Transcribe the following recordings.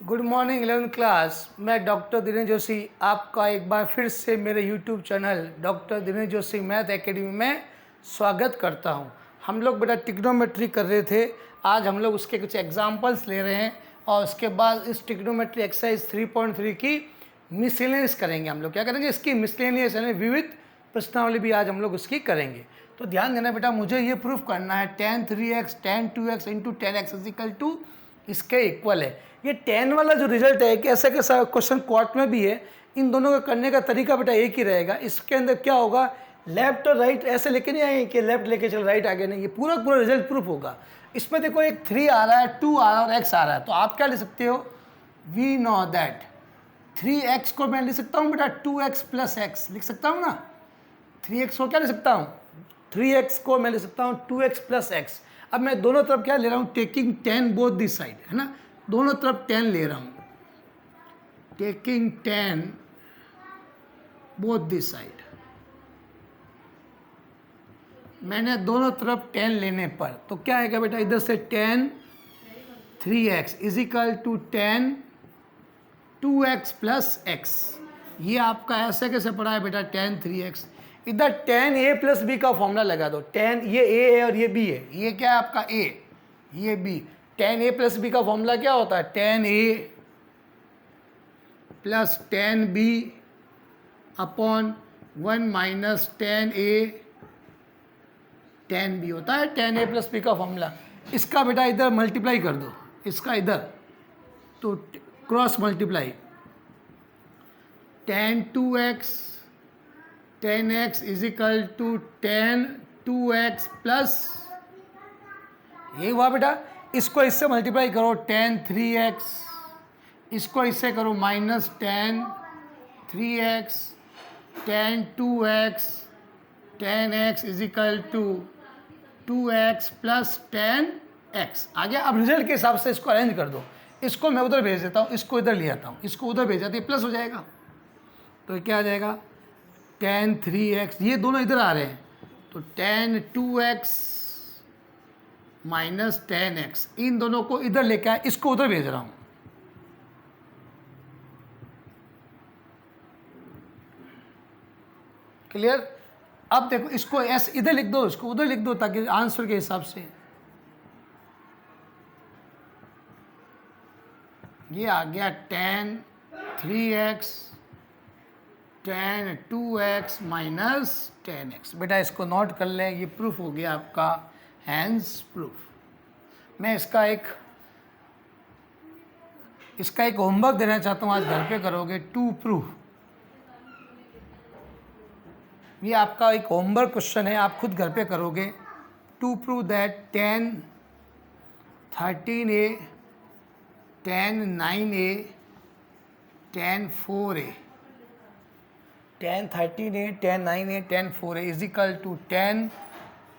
Good morning 11th class. मैं doctor Dinesh Joshi आपका एक बार फिर से मेरे YouTube channel doctor Dinesh Joshi math academy में स्वागत करता हूं। हम लोग बेटा ट्रिग्नोमेट्री कर रहे थे। आज हम लोग उसके कुछ एग्जांपल्स ले रहे हैं और उसके बाद इस ट्रिग्नोमेट्री एक्सरसाइज 3.3 की मिसलेनियस करेंगे। हम लोग क्या करेंगे, इसकी मिसलेनियस यानी विविध प्रश्नावली भी आज हम लोग उसकी करेंगे। तो ध्यान देना बेटा, मुझे ये प्रूफ करना है tan 3x tan 2x into 10x is equal to इसके इक्वल है। ये 10 वाला जो रिजल्ट है कि ऐसा कैसा क्वेश्चन कोर्ट में भी है, इन दोनों का करने का तरीका बेटा एक ही रहेगा। इसके अंदर क्या होगा, लेफ्ट और राइट ऐसे लेके नहीं आएंगे कि लेफ्ट लेके चल राइट आगे नहीं, ये पूरा पूरा रिजल्ट प्रूफ होगा। इसमें देखो एक 3 आ रहा है, 2 आ रहा है और x आ रहा है, तो आप क्या लिख सकते हो, वी नो दैट 3x को मैं लिख सकता हूँ बेटा 2x प्लस एक्स लिख सकता हूँ ना। 3x को क्या लिख सकता हूँ, 3x को मैं लिख सकता हूँ 2x प्लस एक्स। अब मैं दोनों तरफ क्या ले रहा हूँ, टेकिंग 10 बोथ दिस साइड, है ना, दोनों तरफ 10 ले रहा हूँ, टेकिंग 10 बोथ दिस साइड। मैंने दोनों तरफ 10 लेने पर तो क्या आएगा बेटा, इधर से 10 3x is equal to 10 2x plus x. ये आपका ऐसे कैसे पड़ा है बेटा, 10 3x। इधर 10a प्लस बी का फॉर्मूला लगा दो। 10 ये a है और ये b है, ये क्या है आपका a, ये b। 10a प्लस बी का फॉर्मूला क्या होता है, 10a plus 10b upon 1 minus 10a 10b होता है 10a प्लस बी का फॉर्मूला। इसका बेटा इधर मल्टीप्लाई कर दो, इसका इधर तो cross multiply 10 2x 10x is equal to 10 2x plus, ये हुआ बेटा। इसको इससे मल्टीप्लाई करो 10 3x, इसको इससे करो minus 10 3x 10 2x 10x is equal to 2x plus 10x आ गया। अब रिजल्ट के हिसाब से इसको अरेंज कर दो। इसको मैं उधर भेज देता हूँ, इसको इधर ले आता हूँ, इसको उधर भेज जाती है, प्लस हो जाएगा। तो क्या आ जाएगा 10 3x, ये दोनों इधर आ रहे हैं तो 10 2x माइनस 10x, इन दोनों को इधर लेके आए, इसको उधर भेज रहा हूँ। क्लियर। अब देखो इसको एस इधर लिख दो, इसको उधर लिख दो ताकि आंसर के हिसाब से ये आ गया 10 3x 10 2x माइनस 10x। बेटा इसको नोट कर लें, ये प्रूफ हो गया आपका हैंड्स प्रूफ। मैं इसका एक होमवर्क देना चाहता हूँ, आज घर पे करोगे, टू प्रूफ। ये आपका एक होमवर्क क्वेश्चन है, आप खुद घर पे करोगे। To prove that 10 13a 10 9a 10 4a 10 13a 10 9a 10 4a is equal to 10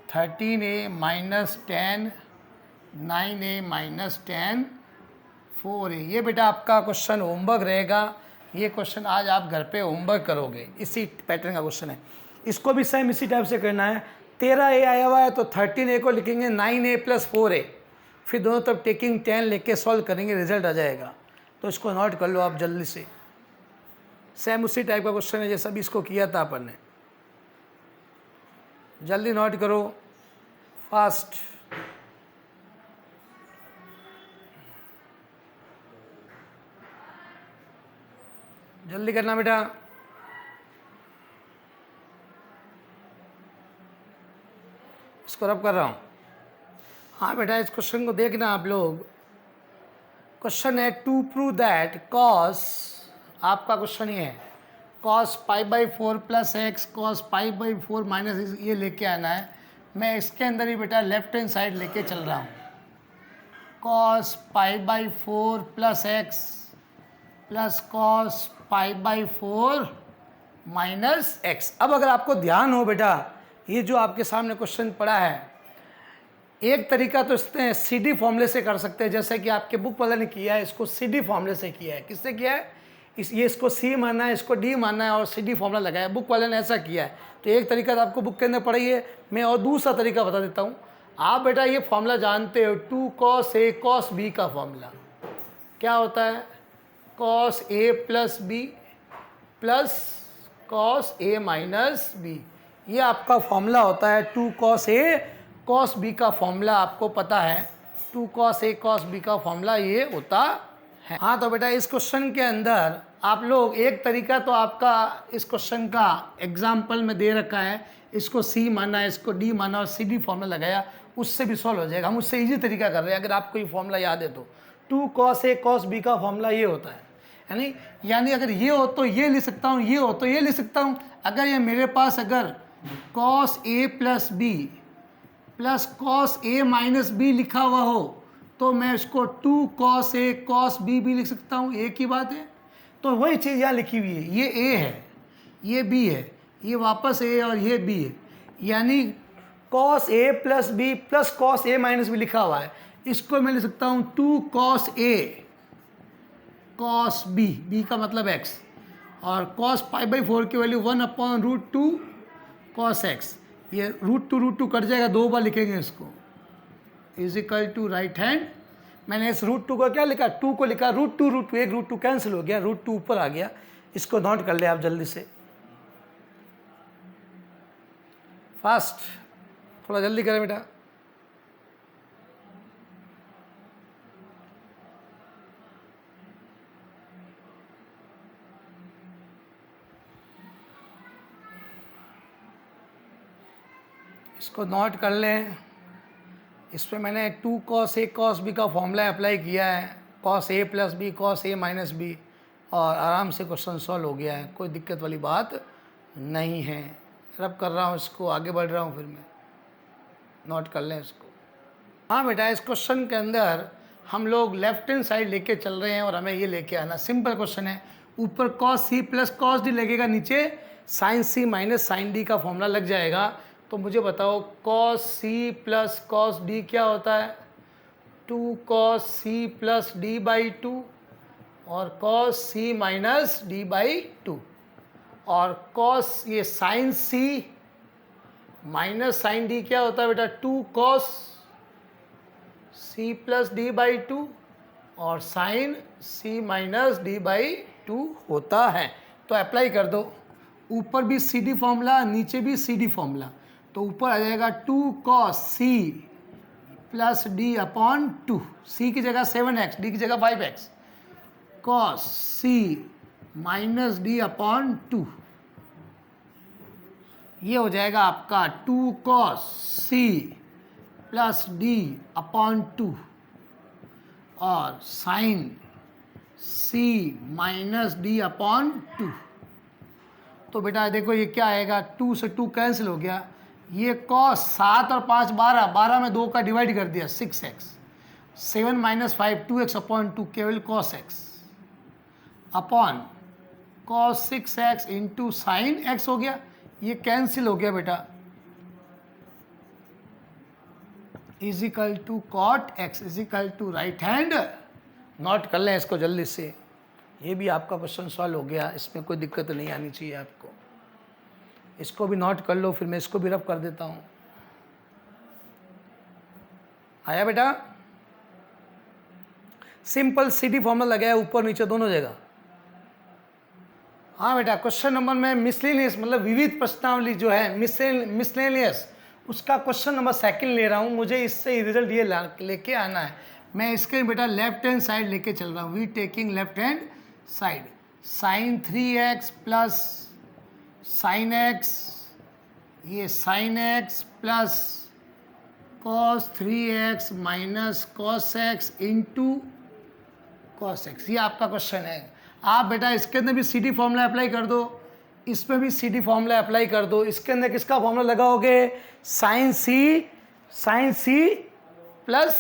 13a minus 10 9a minus 10 4a। ये बेटा आपका क्वेश्चन होमवर्क रहेगा। ये क्वेश्चन आज आप घर पे होमवर्क करोगे, इसी पैटर्न का क्वेश्चन है। इसको भी सेम इसी टाइप से करना है। 13a आया हुआ है तो 13a को लिखेंगे 9a प्लस 4a, फिर दोनों तरफ टेकिंग 10 लेके सॉल्व करेंगे, रिजल्ट आ जाएगा। तो इसको नोट कर लो आप जल्दी से। सेम उसी टाइप का क्वेश्चन है जैसा भी इसको किया था अपन ने, जल्दी नोट करो फास्ट। जल्दी करना बेटा। इसको रब कर रहा हूँ। हाँ बेटा इस क्वेश्चन को देखना आप लोग। क्वेश्चन है टू प्रूव दैट कॉस, आपका क्वेश्चन ये है, cos pi by 4 plus x cos pi by 4 minus x, ये लेके आना है। मैं इसके अंदर ही बेटा लेफ्ट हैंड साइड लेके चल रहा हूँ। Cos pi by 4 plus x plus cos pi by 4 minus x. अब अगर आपको ध्यान हो बेटा, ये जो आपके सामने क्वेश्चन पड़ा है, एक तरीका तो इसने CD फॉर्मूले से कर सकते हैं, जैसे कि आपके बुक वाले ने किया है, इसको CD फॉर्मूले से किया है। किससे किया है, ये इसको C मानना है, इसको D मानना है और CD फॉर्मूला लगाया, बुक वाले ने ऐसा किया है। तो एक तरीका तो आपको बुक के अंदर पढ़ी है, मैं और दूसरा तरीका बता देता हूँ। आप बेटा ये फॉर्मूला जानते हो, 2 cos A cos B का फॉर्मूला, क्या होता है, cos A plus B plus cos A minus B. ये आपका फॉर्मूला होता है 2 कॉस ए कॉस बी का फॉर्मूला आपको पता है, 2 कॉस ए कॉस बी का फॉर्मूला ये होता है। हाँ तो बेटा इस क्वेश्चन के अंदर आप लोग एक तरीका तो आपका इस क्वेश्चन का एग्जाम्पल में दे रखा है, इसको सी माना, इसको डी माना और सी डी फॉर्मूला लगाया, उससे भी सॉल्व हो जाएगा। हम उससे इजी तरीका कर रहे हैं, अगर आपको ये फॉर्मूला याद है तो 2 कॉस ए कॉस बी का फॉर्मूला ये होता है नहीं, यानी अगर ये हो तो ये लिख सकता हूँ, ये हो तो ये लिख सकता हूँ। अगर ये मेरे पास अगर cos A plus B plus cos A minus B लिखा हुआ हो तो मैं इसको 2 कॉस ए कॉस बी भी लिख सकता हूँ, एक ही बात है। तो वही चीज़ यहाँ लिखी हुई है, ये ए है, ये बी है, ये वापस ए और ये बी है, यानी cos A plus B plus cos A minus B लिखा हुआ है, इसको मैं लिख सकता हूँ 2 cos A cos B, B का मतलब x, और कॉस π/4 की वैल्यू 1/√2 कॉस x, ये √2 कट जाएगा, 2 बार लिखेंगे इसको, is equal to right hand. मैंने इस √2 को क्या लिखा, 2 को लिखा √2, एक √2 कैंसिल हो गया, √2 ऊपर आ गया, इसको नोट कर ले आप जल्दी से, फास्ट, थोड़ा जल्दी करें बेटा। इसको नोट कर लें। इस पर मैंने 2 कॉस ए कॉस बी का फॉर्मूला अप्लाई किया है, cos A plus B cos A minus B, और आराम से क्वेश्चन सॉल्व हो गया है, कोई दिक्कत वाली बात नहीं है। रब कर रहा हूँ इसको, आगे बढ़ रहा हूँ, फिर मैं नोट कर लें इसको। हाँ बेटा इस क्वेश्चन के अंदर हम लोग लेफ्ट हैंड साइड लेके चल रहे हैं और हमें ये लेके आना, सिंपल क्वेश्चन है। ऊपर cos C plus cos D लगेगा, नीचे sine C minus sine D का फॉर्मूला लग जाएगा। तो मुझे बताओ cos C plus cos D क्या होता है, 2 cos C plus D by 2 और cos C minus D by 2, और कॉस ये sine C minus sine D क्या होता है बेटा, 2 cos C plus D by 2 और sine C minus D by 2 होता है। तो अप्लाई कर दो, ऊपर भी सी डी फॉर्मूला, नीचे भी सी डी फॉर्मूला, तो ऊपर आ जाएगा 2 cos C plus D upon 2, C की जगह 7x, डी की जगह 5x, cos C minus D upon 2, ये हो जाएगा आपका 2 cos C plus D upon 2 और sine C minus D upon 2। तो बेटा देखो ये क्या आएगा, 2 से 2 कैंसिल हो गया, ये कॉस 7 और 5 12, 12 में 2 का डिवाइड कर दिया 6x, 7 माइनस 5 2x अपॉन 2 केवल cos x upon cos 6x into sine x हो गया, ये कैंसिल हो गया बेटा, is equal to cot x is equal to right hand. Note कर लें इसको जल्दी से, ये भी आपका क्वेश्चन सॉल्व हो गया, इसमें कोई दिक्कत नहीं आनी चाहिए आपको। इसको भी नोट कर लो, फिर मैं इसको भी रब कर देता हूँ। आया बेटा, सिंपल सीडी फॉर्मूला लगाया ऊपर नीचे दोनों जगह। हाँ बेटा क्वेश्चन नंबर में मिसलेनियस मतलब विविध प्रश्नावली जो है मिसलेनियस, उसका क्वेश्चन नंबर 2 ले रहा हूँ। मुझे इससे रिजल्ट ये लेके आना है, मैं इसके बेटा लेफ्ट हैंड साइड लेके चल रहा हूँ, we taking left hand side, sine 3x plus sine x, ये sine x plus cos 3x minus cos x into cos x, ये आपका क्वेश्चन है। आप बेटा इसके अंदर भी सी डी फॉर्मूला अप्लाई कर दो, इसमें भी सी डी फॉर्मूला अप्लाई कर दो। इसके अंदर किसका फॉर्मूला लगाओगे, sine C plus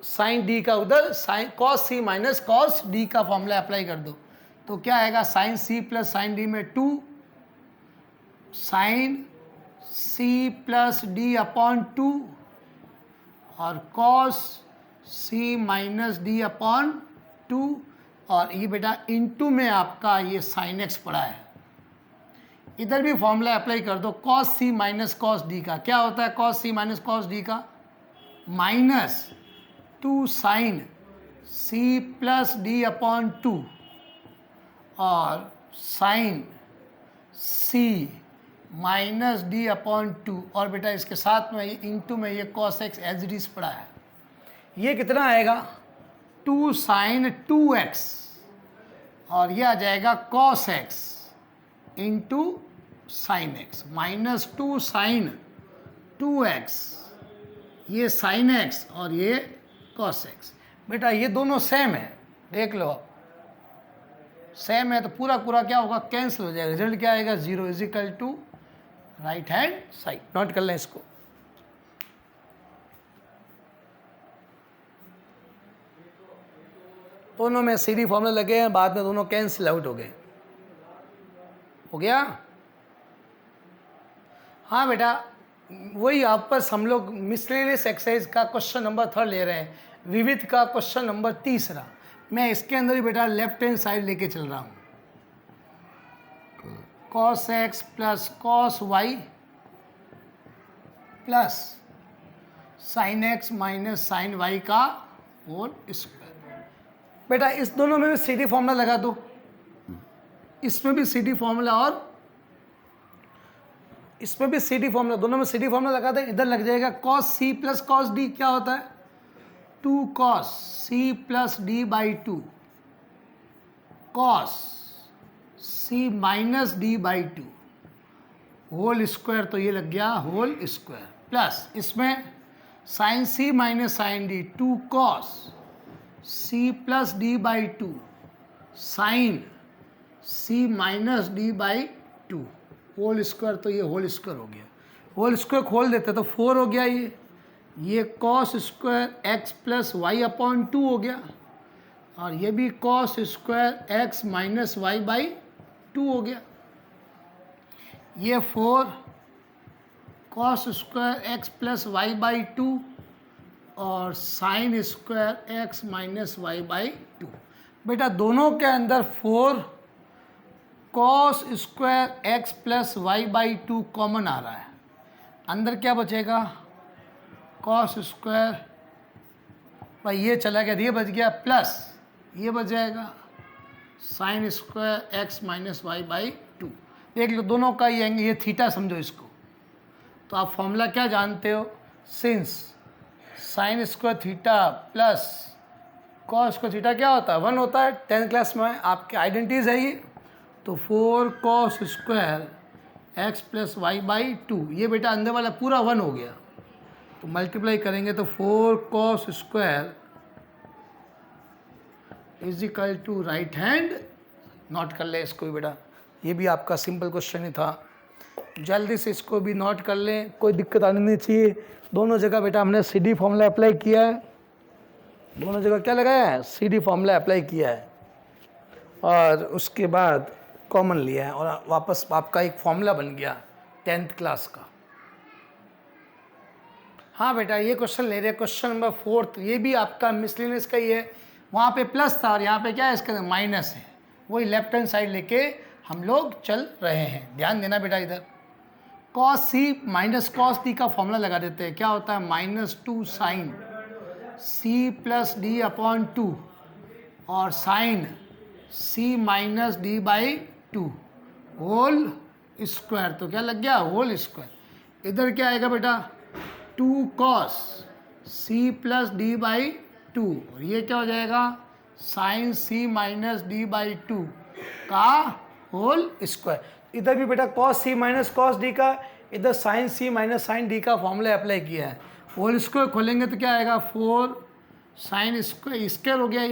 sine D का, उधर sine cos C minus cos D का फॉर्मूला अप्लाई कर दो। तो क्या आएगा, sine C plus sine D में 2 sine C plus D upon 2 और cos C minus D upon 2, और ये बेटा इनटू में आपका ये साइन एक्स पड़ा है। इधर भी फॉर्मूला अप्लाई कर दो, cos C minus cos D का क्या होता है, cos C minus cos D का minus 2 sine C plus D upon 2 और sine C minus D upon 2 और बेटा इसके साथ में इंटू में ये cos X as it is पड़ा है। ये कितना आएगा 2 साइन 2x और ये आ जाएगा cos X into sine X minus 2 sine 2x, ये साइन एक्स और ये कॉस एक्स। बेटा ये दोनों सेम है, देख लो आप, सेम है तो पूरा पूरा क्या होगा कैंसिल हो जाएगा। रिजल्ट क्या आएगा 0 is equal to right hand side. Note कर लें इसको। दोनों में सीधी फॉर्मूला लगे हैं, बाद में दोनों कैंसिल आउट हो गए। हो गया? हाँ बेटा वही आपस हम लोग मिसलेनियस एक्सरसाइज का क्वेश्चन नंबर 3 ले रहे हैं, विविध का क्वेश्चन नंबर 3। मैं इसके अंदर ही बेटा लेफ्ट हैंड साइड लेके चल रहा हूँ। Cos X plus cos Y plus sine X minus sine Y का होल स्क्वायर। बेटा इस दोनों में भी सीधी फॉर्मूला लगा दो, इसमें भी सीधी फॉर्मूला और इसमें भी सीधी फॉर्मूला, दोनों में सीधी फॉर्मूला लगा दे। इधर लग जाएगा cos C plus cos D, क्या होता है 2 cos C plus D by 2 cos C minus D by 2 whole square, तो ये लग गया होल स्क्वायर प्लस इसमें sine C minus sine D 2 cos C plus D by 2 sine C minus D by 2 whole square, तो ये whole square हो गया। Whole square खोल देते तो 4 हो गया। ये cos square X plus Y upon 2 हो गया और ये भी cos square X minus Y by 2 हो गया। ये 4 cos square X plus Y by 2 और sine square X minus Y by 2। बेटा दोनों के अंदर 4 cos square X plus Y by 2 common आ रहा है, अंदर क्या बचेगा कॉस स्क्वायर भाई ये चला गया, ये बच गया प्लस ये बच जाएगा sine square X minus Y by 2। देख लो दोनों का ये एंगल, ये थीटा समझो इसको। तो आप फॉर्मूला क्या जानते हो, since sine square theta plus cos square theta क्या होता है 1 होता है। 10th क्लास में आपके आइडेंटिटीज है ये। तो 4 cos square X plus Y by 2, ये बेटा अंदर वाला पूरा 1 हो गया, तो मल्टीप्लाई करेंगे तो 4 cos square is equal to right hand. Note कर ले इसको भी बेटा, ये भी आपका सिंपल क्वेश्चन ही था, जल्दी से इसको भी नोट कर लें, कोई दिक्कत आनी नहीं चाहिए। दोनों जगह बेटा हमने सी डी फॉर्मूला अप्लाई किया है, दोनों जगह क्या लगाया है सी डी फॉर्मूला अप्लाई किया है और उसके बाद कॉमन लिया है और वापस आपका एक फॉर्मूला बन गया 10th क्लास का। हाँ बेटा ये क्वेश्चन ले रहे हैं क्वेश्चन नंबर 4, ये भी आपका मिसलेनियस का ही है। वहाँ पे प्लस था और यहाँ पे क्या है इसके अंदर माइनस है, वही लेफ्ट हैंड साइड लेके हम लोग चल रहे हैं। ध्यान देना बेटा, इधर cos C minus cos D का फॉर्मूला लगा देते हैं, क्या होता है -2 sine C plus D upon 2 और sine C minus D by 2 whole square, तो क्या लग गया होल स्क्वायर। इधर क्या आएगा बेटा 2 cos C plus D by 2 और ये क्या हो जाएगा sine C minus D by 2 का होल स्क्वायर। इधर भी बेटा cos C minus cos D का, इधर sine C minus sine D का फॉर्मूला अप्लाई किया है। होल स्क्वायर खोलेंगे तो क्या आएगा 4 साइन स्क्वायर हो गया,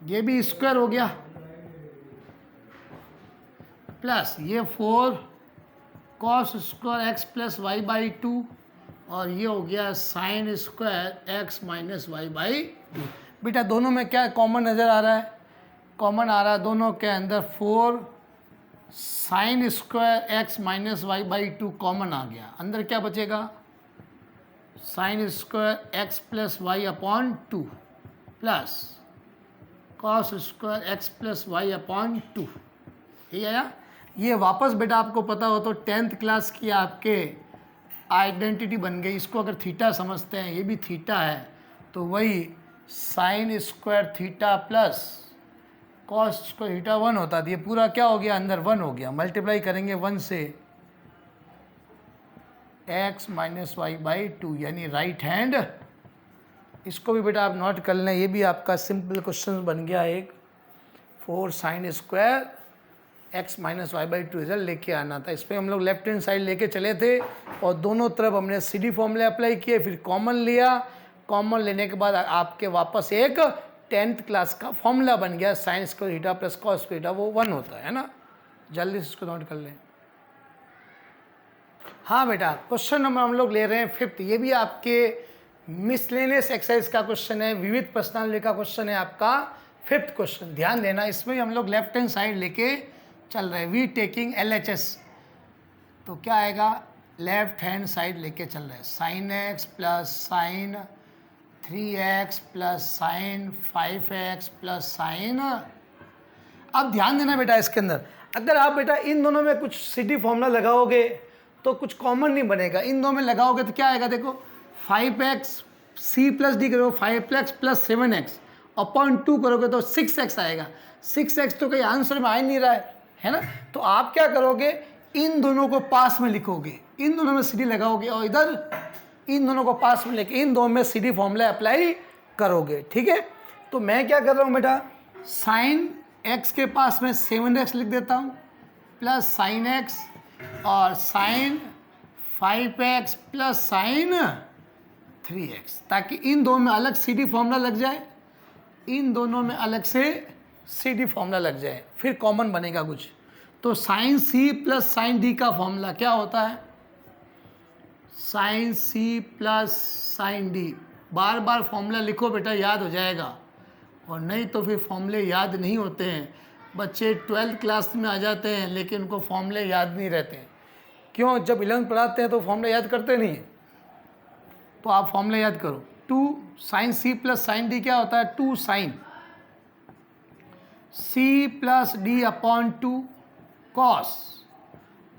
ये भी स्क्वायर हो गया प्लस ये 4 cos square X plus Y by 2 और ये हो गया sine square X minus Y by 2। बेटा दोनों में क्या कॉमन नज़र आ रहा है, कॉमन आ रहा है दोनों के अंदर 4 sine square X minus Y by 2 common आ गया, अंदर क्या बचेगा sine square X plus Y upon 2 plus cos square X plus Y upon 2। ये आया। ये वापस बेटा आपको पता हो तो 10th क्लास की आपके आइडेंटिटी बन गई। इसको अगर थीटा समझते हैं, ये भी थीटा है, तो वही sine square theta plus cos square theta 1 होता था, ये पूरा क्या हो गया, अंदर 1 हो गया। मल्टीप्लाई करेंगे 1 से x माइनस वाई बाई 2, यानी राइट हैंड। इसको भी बेटा आप नोट कर लें, ये भी आपका सिंपल क्वेश्चन बन गया एक। 4 sine square x minus Y by 2 result लेके आना था। इसमें हम लोग लेफ्ट हैंड साइड लेके चले थे और दोनों तरफ हमने सी डी फॉर्मूले अप्लाई किए, फिर कॉमन लिया। कॉमन लेने के बाद आपके वापस एक 10th क्लास का फॉर्मूला बन गया, sine square theta plus cos square theta, वो 1 होता है ना। जल्दी से इसको नोट कर लें। हाँ बेटा, क्वेश्चन नंबर हम लोग ले रहे हैं 5th। ये भी आपके मिसलेनियस एक्सरसाइज का क्वेश्चन है, विविध प्रश्नावली का क्वेश्चन है आपका 5th क्वेश्चन। ध्यान देना, इसमें हम लोग लेफ्ट हैंड साइड लेके चल रहे हैं, वी टेकिंग LHS। तो क्या आएगा, लेफ्ट हैंड साइड लेके चल रहे हैं, sine x plus sine 3x plus sign 5x plus sign. अब ध्यान देना बेटा, इसके अंदर अगर आप बेटा इन दोनों में कुछ सिटी फॉर्मूला लगाओगे तो कुछ कॉमन नहीं बनेगा। इन दोनों में लगाओगे तो क्या आएगा, देखो 5x c प्लस डी करोगे 5x प्लस 7x अपॉन 2 करोगे तो 6x आएगा। 6x तो कहीं आंसर में आ ही नहीं रहा है ना। तो आप क्या करोगे, इन दोनों को पास में लिखोगे, इन दोनों में सी डी लगाओगे और इधर इन दोनों को पास में लेके इन दोनों में सी डी फॉर्मूला अप्लाई करोगे। ठीक है, तो मैं क्या कर रहा हूँ बेटा, साइन x के पास में 7x लिख देता हूँ प्लस साइन x और sine 5x plus sine 3x, ताकि इन दोनों में अलग सी डी फॉर्मूला लग जाए, इन दोनों में अलग से सी डी फॉर्मूला लग जाए, फिर कॉमन बनेगा कुछ। तो sine c plus sine d का फॉर्मूला क्या होता है, sine c plus sine d। बार बार फॉर्मूला लिखो बेटा, याद हो जाएगा, और नहीं तो फिर फॉर्मूले याद नहीं होते हैं। बच्चे 12th क्लास में आ जाते हैं लेकिन उनको फॉर्मूले याद नहीं रहते हैं। क्यों, जब 11th पढ़ाते हैं तो फॉर्मूले याद करते नहीं हैं। तो आप फॉर्मूले याद करो, 2 sine c plus sine d क्या होता है, 2 sine c plus d upon 2 कॉस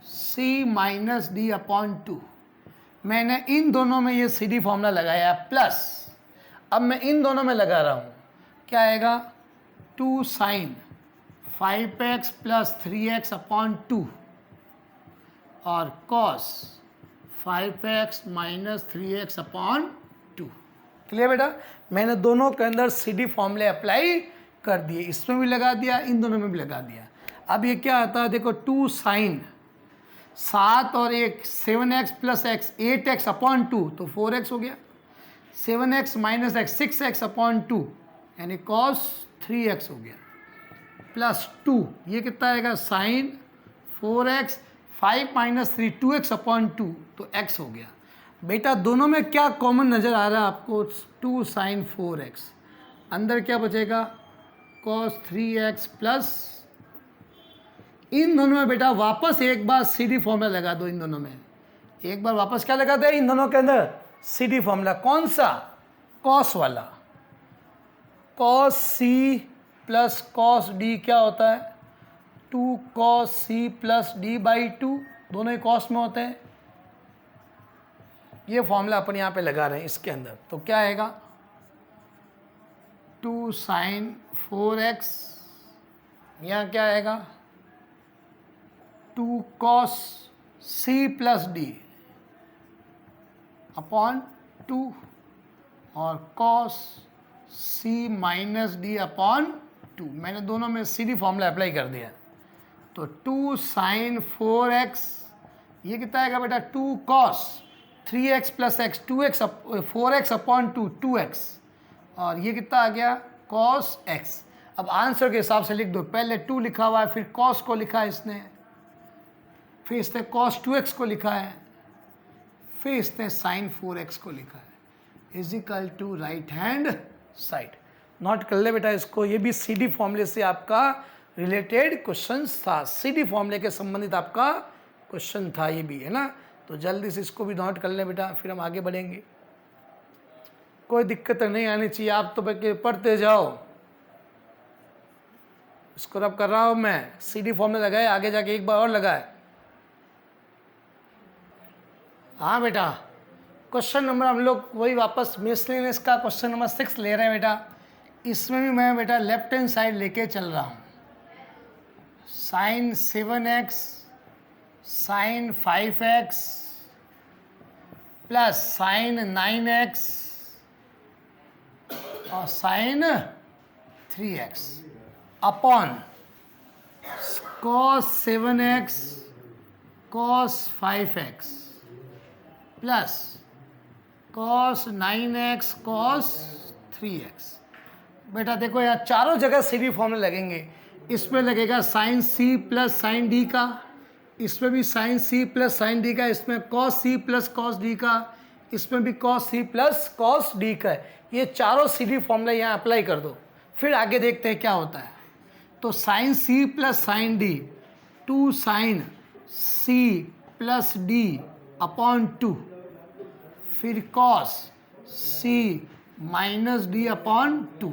c माइनस d अपॉन 2। मैंने इन दोनों में ये सी डी फॉर्मूला लगाया प्लस, अब मैं इन दोनों में लगा रहा हूँ, क्या आएगा, 2 sign 5x plus 3x upon 2 और cos 5x minus 3x upon 2। Clear बेटा, मैंने दोनों के अंदर सी डी फॉर्मूले अप्लाई कर दिए, इसमें भी लगा दिया, इन दोनों में भी लगा दिया। अब ये क्या आता है, देखो 2 साइन 7 और 1 7x plus x 8x upon 2 तो 4x हो गया, 7x minus x 6x upon 2 यानी कॉस 3x हो गया, प्लस 2 ये कितना आएगा, sign 4x 5 minus 3 2x upon 2 तो x हो गया। बेटा दोनों में क्या कॉमन नज़र आ रहा है आपको, 2 साइन 4x, अंदर क्या बचेगा, कॉस 3x प्लस, इन दोनों में बेटा वापस एक बार सी डी फॉर्मूला लगा दो, इन दोनों में एक बार वापस क्या लगा दे, इन दोनों के अंदर सी डी फॉर्मूला। कौन सा, कॉस वाला, cos C plus cos D क्या होता है, 2 cos C plus D by 2, दोनों ही कॉस में होते हैं। ये फॉर्मूला अपन यहाँ पे लगा रहे हैं इसके अंदर, तो क्या आएगा, 2 साइन 4x, यहाँ क्या आएगा, 2 cos C plus D upon 2 और cos C minus D upon 2। मैंने दोनों में सी डी फॉर्मूला अप्लाई कर दिया, तो 2 साइन 4x ये कितना आएगा बेटा, 2 cos 3x plus x 2x 4x upon 2 2x और ये कितना आ गया, कॉस x। अब आंसर के हिसाब से लिख दो, पहले 2 लिखा हुआ है, फिर कॉस को लिखा है इसने, फिर इसने cos 2x को लिखा है, फिर इसने sin 4x को लिखा है, is equal to right hand side. Note कर ले बेटा इसको, ये भी सी डी फॉर्मूले से आपका रिलेटेड क्वेश्चन था, सी डी फॉर्मूले के संबंधित आपका क्वेश्चन था ये भी, है ना। तो जल्दी से इसको भी नोट कर ले बेटा, फिर हम आगे बढ़ेंगे। कोई दिक्कत नहीं आनी चाहिए, आप तो पढ़ते जाओ। इसको रब कर रहा हूँ मैं, सी डी फॉर्मूले लगाए, आगे जाके एक बार और लगाए। हाँ बेटा, क्वेश्चन नंबर हम लोग वही वापस मिसलेनियस का क्वेश्चन नंबर 6 ले रहे हैं बेटा। इसमें भी मैं बेटा लेफ्ट हैंड साइड लेके चल रहा हूँ। Sign 7x sign 5x plus sine 9x और sine 3x upon cos 7x cos 5x plus cos 9x cos 3x। बेटा देखो यहाँ चारों जगह सीधी फॉर्मूले लगेंगे। इसमें लगेगा sine C plus sine D का, इसमें भी sine C plus sine D का, इसमें cos C plus cos D का, इसमें भी cos C plus cos D का है। ये चारों सीधी फॉर्मूला यहाँ अप्लाई कर दो, फिर आगे देखते हैं क्या होता है। तो sine C plus sine D 2 sine C plus D upon 2, फिर cos C minus D upon 2।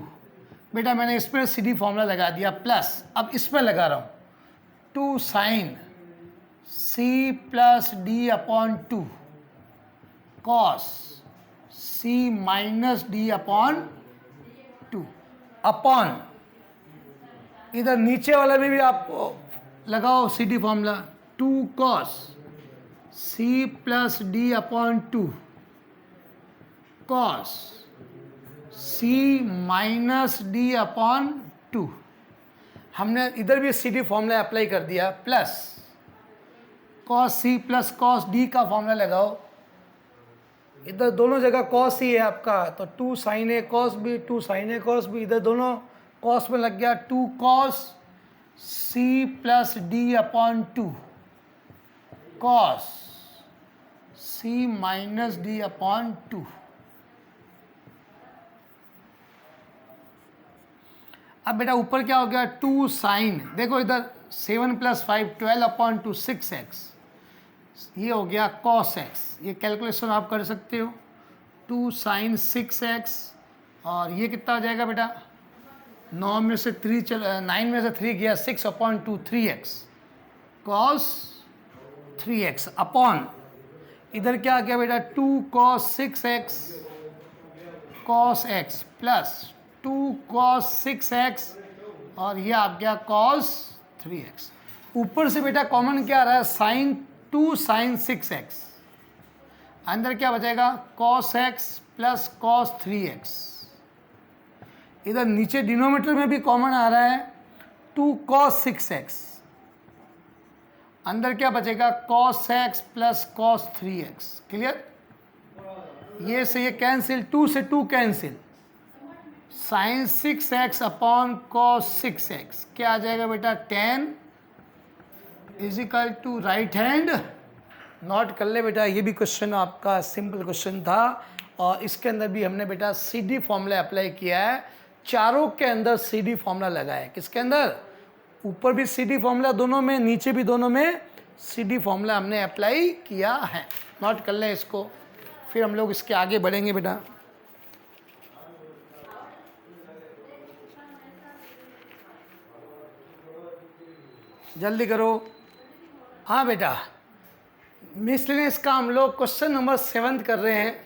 बेटा मैंने इसमें सीधी फॉर्मूला लगा दिया प्लस, अब इसमें लगा रहा हूँ 2 sine C plus D upon 2 cos C minus D upon 2 upon इधर नीचे वाला में भी आप लगाओ सीधी formula 2 cos C plus D upon 2 cos C minus D upon 2। हमने इधर भी सीधी फॉर्मूला अप्लाई कर दिया plus cos C plus cos D का फॉर्मूला लगाओ। इधर दोनों जगह cos ही है आपका, तो 2 sine A cos B 2 sine A cos B, इधर दोनों cos में लग गया 2 cos C plus D upon 2 cos C minus D upon 2। अब बेटा ऊपर क्या हो गया 2 साइन, देखो इधर 7 प्लस 5 12 अपॉन 2 6x, ये हो गया cos x। ये कैलकुलेशन आप कर सकते हो 2 साइन 6x और ये कितना हो जाएगा बेटा 9 में से 9 में से 3 गया 6 upon 2 3x cos 3x upon इधर क्या आ गया बेटा 2 cos 6x cos x plus 2 cos 6x और ये आ गया cos 3x। ऊपर से बेटा कॉमन क्या आ रहा है साइन 2 साइन 6x, अंदर क्या बचेगा cos x plus cos 3x। इधर नीचे डिनोमिनेटर में भी कॉमन आ रहा है 2 cos 6x, अंदर क्या बचेगा cos x plus cos 3x। Clear? ये से ये कैंसिल, 2 से 2 cancel, sign 6x upon cos 6x क्या आ जाएगा बेटा 10 is equal to right hand. Note कर ले बेटा, ये भी क्वेश्चन आपका सिंपल क्वेश्चन था और इसके अंदर भी हमने बेटा सीडी फॉर्मूला अप्लाई किया है। चारों के अंदर सीडी फॉर्मूला लगा है। किसके अंदर? ऊपर भी सीडी फॉर्मूला दोनों में, नीचे भी दोनों में सीडी फॉर्मूला हमने अप्लाई किया है। नोट कर ले इसको, फिर हम लोग इसके आगे बढ़ेंगे बेटा। जल्दी करो। हाँ बेटा, मिसलेनियस का हम लोग क्वेश्चन नंबर 7 कर रहे हैं।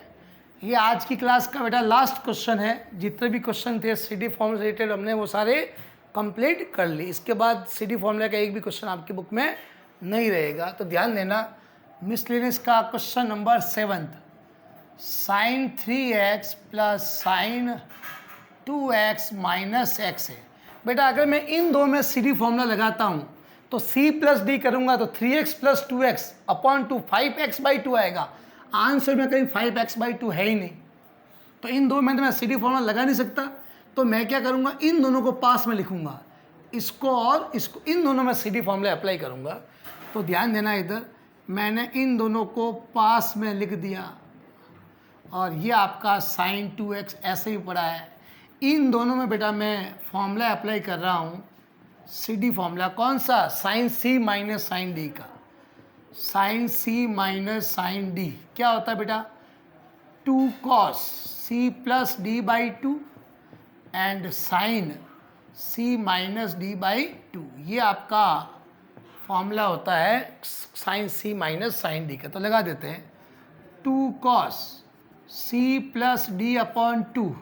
ये आज की क्लास का बेटा लास्ट क्वेश्चन है। जितने भी क्वेश्चन थे सीडी फॉर्मूला रिलेटेड हमने वो सारे कंप्लीट कर ली। इसके बाद सीडी फॉर्मूला का एक भी क्वेश्चन आपकी बुक में नहीं रहेगा, तो ध्यान देना। मिसलेनियस का question number 7 sine 3x plus sine 2x minus x है। बेटा अगर मैं इन दो में सीडी फॉर्मूला लगाता हूँ तो c प्लस डी करूँगा तो 3x plus 2x upon 2 5x by 2 आएगा। आंसर में कहीं 5x बाई 2 है ही नहीं, तो इन दो में तो मैं सीडी फॉर्मूला लगा नहीं सकता। तो मैं क्या करूँगा, इन दोनों को पास में लिखूँगा, इसको और इसको, इन दोनों में सीडी फॉर्मूला अप्लाई करूँगा। तो ध्यान देना, इधर मैंने इन दोनों को पास में लिख दिया और ये आपका साइन 2x ऐसे ही पड़ा है। इन दोनों में बेटा मैं फॉर्मूला अप्लाई कर रहा हूँ, सीडी फॉर्मूला कौन सा, sine C minus sine D का। Sine C minus sine D क्या होता है बेटा 2 cos C plus D by 2 and sine C minus D by 2। ये आपका फॉर्मूला होता है sine C minus sine D का। तो लगा देते हैं 2 cos C plus D upon two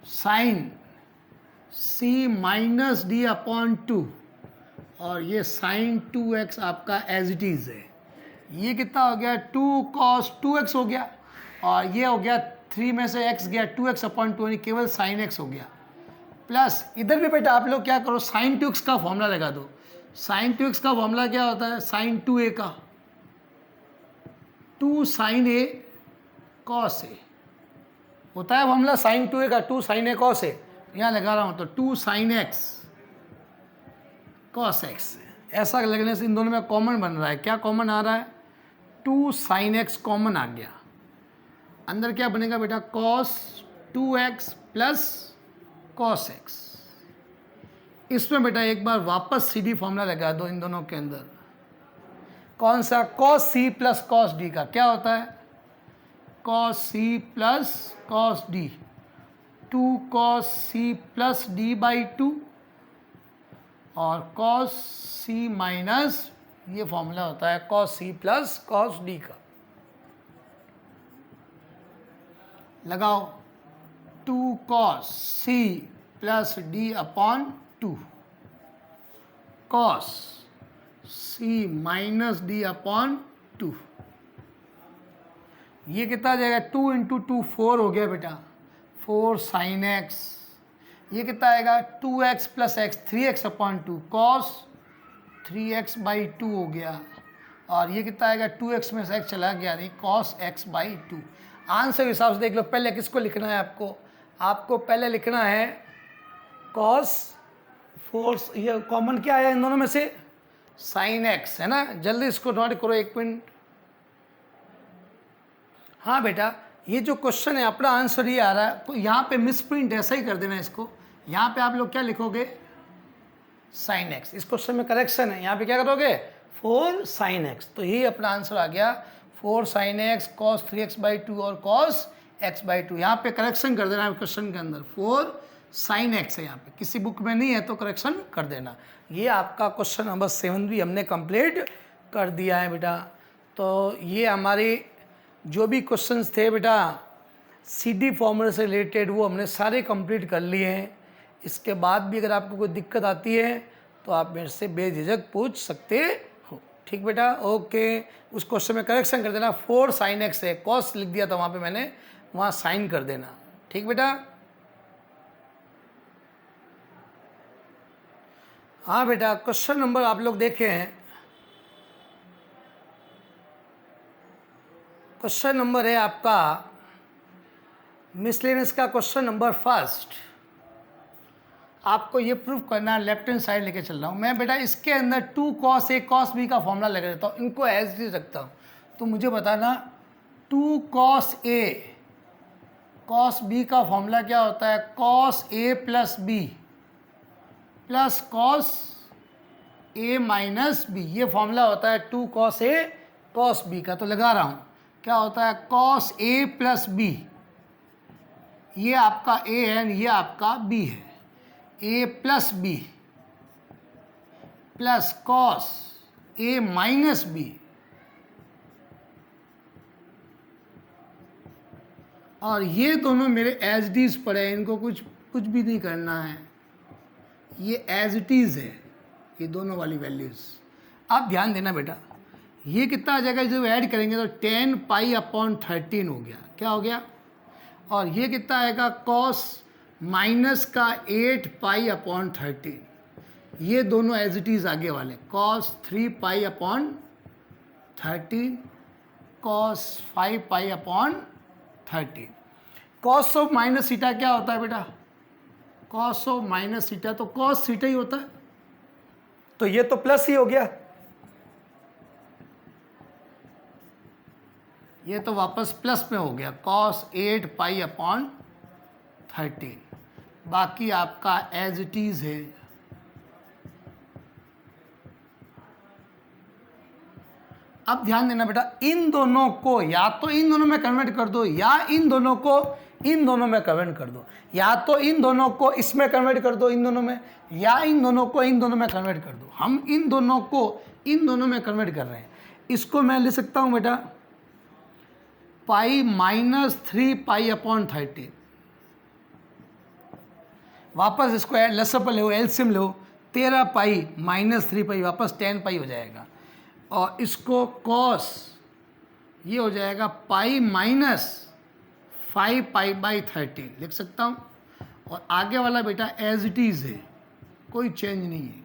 sine C minus D upon two, और ये साइन 2x आपका एज इट इज़ है। ये कितना हो गया 2 cos 2x हो गया, और ये हो गया 3 में से x गया 2x अपॉन 2 यानी केवल साइन x हो गया। प्लस इधर भी बेटा आप लोग क्या करो, साइन 2x का फॉर्मूला लगा दो। साइन 2x का फॉर्मूला क्या होता है, साइन 2a का 2 साइन a cos a होता है फॉर्मूला, साइन 2a का 2 साइन a cos a। यहाँ लगा रहा हूँ तो 2 साइन x cos x, ऐसा लगने से इन दोनों में कॉमन बन रहा है। क्या कॉमन आ रहा है, 2 साइन x कॉमन आ गया। अंदर क्या बनेगा बेटा, cos 2x plus cos x। इसमें बेटा एक बार वापस सी डी फॉर्मूला लगा दो इन दोनों के अंदर। कौन सा, cos c plus cos d का क्या होता है, cos c plus cos d, 2 cos c plus d by 2 और cos c माइनस, ये फॉर्मूला होता है cos c plus cos d का। लगाओ 2 cos c plus d upon 2 cos c minus d upon 2, ये कितना आ जाएगा 2 इंटू 2 4 हो गया बेटा, 4 साइन x। ये कितना आएगा 2x plus x 3x upon 2 cos 3x by 2 हो गया, और ये कितना आएगा 2x में से x चला गया नहीं cos x बाई 2। आंसर हिसाब से देख लो, पहले किसको लिखना है आपको पहले लिखना है cos 4, ये कॉमन क्या आया इन दोनों में से, साइन x है ना। जल्दी इसको नोट करो, एक मिनट। हाँ बेटा, ये जो क्वेश्चन है अपना आंसर ये आ रहा है, तो यहाँ पे मिस प्रिंट ऐसा ही कर देना इसको। यहाँ पे आप लोग क्या लिखोगे, साइन x। इस क्वेश्चन में करेक्शन है, यहाँ पे क्या करोगे 4 साइन x, तो यही अपना आंसर आ गया 4 sign x cos 3x by 2 और cos x बाई 2। यहाँ पे करेक्शन कर देना है क्वेश्चन के अंदर, 4 साइन x है, यहाँ पे किसी बुक में नहीं है तो करेक्शन कर देना। ये आपका क्वेश्चन नंबर 7 भी हमने कंप्लीट कर दिया है बेटा। तो ये हमारे जो भी क्वेश्चंस थे बेटा सी डी फॉर्मूले से रिलेटेड, वो हमने सारे कंप्लीट कर लिए हैं। इसके बाद भी अगर आपको कोई दिक्कत आती है तो आप मेरे से बेझिझक पूछ सकते हो, ठीक बेटा। ओके, उस क्वेश्चन में करेक्शन कर देना, 4 साइन x है, कॉस लिख दिया था वहाँ पे मैंने, वहाँ साइन कर देना, ठीक बेटा। हाँ बेटा, क्वेश्चन नंबर आप लोग देखे हैं, क्वेश्चन नंबर है आपका मिसलेनियस का क्वेश्चन नंबर 1। आपको ये प्रूफ करना है, लेफ्ट हैंड साइड लेके चल रहा हूँ मैं बेटा। इसके अंदर 2 cos a cos b का फॉर्मूला लगा देता हूँ, इनको एज इट रखता हूँ। तो मुझे बताना 2 cos a cos b का फॉर्मूला क्या होता है, cos a plus b plus cos a minus b, ये फॉर्मूला होता है 2 cos a cos b का। तो लगा रहा हूँ, क्या होता है cos a प्लस b, ये आपका a है, ये आपका b है, a plus b plus cos a minus b, और ये दोनों मेरे एज इट इज पड़े हैं, इनको कुछ भी नहीं करना है, ये एज इट इज है, ये दोनों वाली वैल्यूज। आप ध्यान देना बेटा, ये कितना आ जाएगा जब ऐड करेंगे तो 10 पाई अपॉन 13 हो गया, क्या हो गया, और ये कितना आएगा cos माइनस का 8 पाई अपॉन 13, ये दोनों एज इट इज आगे वाले, cos 3 pi upon 13 cos 5 pi upon 13। cos of minus theta क्या होता है बेटा, cos ऑफ माइनस थीटा तो cos थीटा ही होता है, तो ये तो प्लस ही हो गया, ये तो वापस प्लस में हो गया, cos 8 पाई अपॉन 13, बाकी आपका एज इट इज है। अब ध्यान देना बेटा, इन दोनों को या तो इन दोनों में कन्वर्ट कर दो, या इन दोनों को इन दोनों में कन्वर्ट कर दो, या तो इन दोनों को इसमें कन्वर्ट कर दो इन दोनों में, या इन दोनों को इन दोनों में कन्वर्ट कर दो। हम इन दोनों को इन दोनों में कन्वर्ट कर रहे हैं। इसको मैं लिख सकता हूँ बेटा पाई माइनस 3π/13। वापस इसको लसअप लो, एलसीएम लो, 13π माइनस 3π वापस 10π हो जाएगा। और इसको कॉस ये हो जाएगा पाई माइनस 5π/13 लिख सकता हूँ। और आगे वाला बेटा एज इट इज़ है, कोई चेंज नहीं है।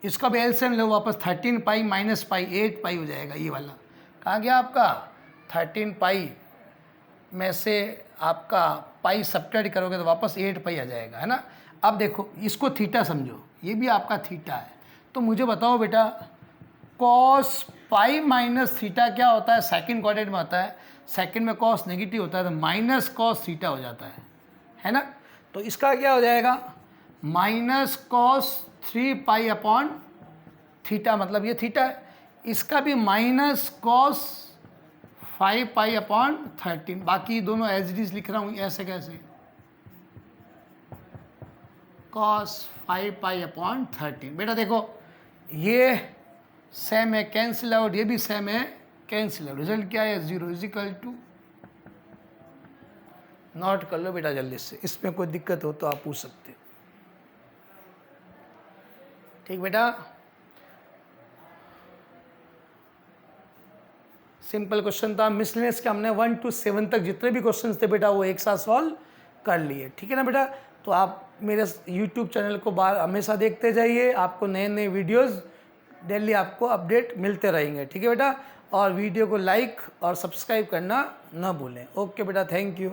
इसका भी एलसीएम लो, वापस 13π माइनस पाई 8π हो जाएगा। ये वाला कहाँ गया आपका? 13π में से आपका पाई सब्ट्रैक्ट करोगे तो वापस 8π आ जाएगा, है ना। अब देखो इसको थीटा समझो, ये भी आपका थीटा है। तो मुझे बताओ बेटा कॉस पाई माइनस थीटा क्या होता है? सेकंड क्वाड्रेंट में होता है। सेकंड में कॉस नेगेटिव होता है तो माइनस कॉस थीटा हो जाता है ना। तो इसका क्या हो जाएगा? माइनस कॉस 3π/थीटा, मतलब ये थीटा है। इसका भी माइनस कॉस 5π/13। बाकी दोनों एज इट इज लिख रहा हूँ, ऐसे कैसे? कॉस 5π/13। बेटा देखो ये सेम है, कैंसिल आउट, ये भी सेम है, कैंसिल आउट। रिजल्ट क्या है? 0 = नोट कर लो बेटा जल्दी से, इसमें कोई दिक्कत हो तो आप पूछ सकते हो। ठीक बेटा, सिंपल क्वेश्चन था। मिसलेनियस के हमने 1 to 7 तक जितने भी क्वेश्चन थे बेटा वो एक साथ सॉल्व कर लिए। ठीक है ना बेटा। तो आप मेरे YouTube चैनल को हमेशा देखते जाइए, आपको नए नए वीडियोस डेली आपको अपडेट मिलते रहेंगे। ठीक है बेटा। और वीडियो को लाइक और सब्सक्राइब करना ना भूलें। ओके बेटा, थैंक यू।